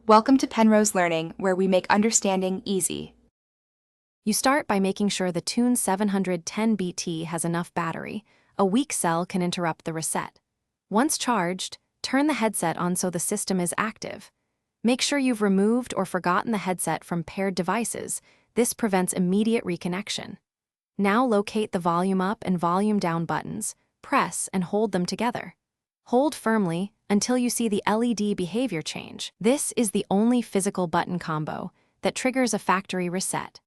Welcome to Penrose Learning, where we make understanding easy. You start by making sure the Tune 710BT has enough battery. A weak cell can interrupt the reset. Once charged, turn the headset on so the system is active. Make sure you've removed or forgotten the headset from paired devices. This prevents immediate reconnection. Now locate the volume up and volume down buttons. Press and hold them together. Hold firmly until you see the LED behavior change. This is the only physical button combo that triggers a factory reset.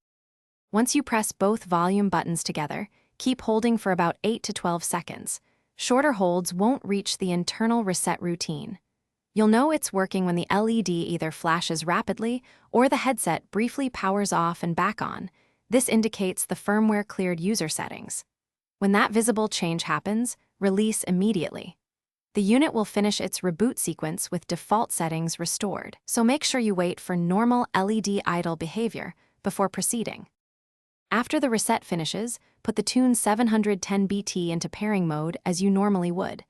Once you press both volume buttons together, keep holding for about 8 to 12 seconds. Shorter holds won't reach the internal reset routine. You'll know it's working when the LED either flashes rapidly or the headset briefly powers off and back on. This indicates the firmware cleared user settings. When that visible change happens, release immediately. The unit will finish its reboot sequence with default settings restored, so make sure you wait for normal LED idle behavior before proceeding. After the reset finishes, put the Tune 710BT into pairing mode as you normally would.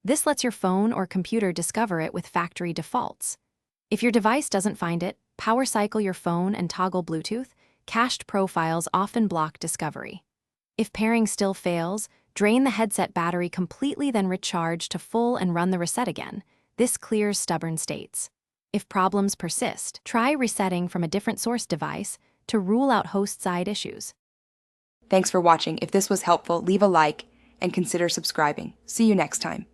This lets your phone or computer discover it with factory defaults. If your device doesn't find it, power cycle your phone and toggle Bluetooth. Cached profiles often block discovery. If pairing still fails, drain the headset battery completely, then recharge to full and run the reset again. This clears stubborn states. If problems persist, try resetting from a different source device to rule out host-side issues. Thanks for watching. If this was helpful, leave a like and consider subscribing. See you next time.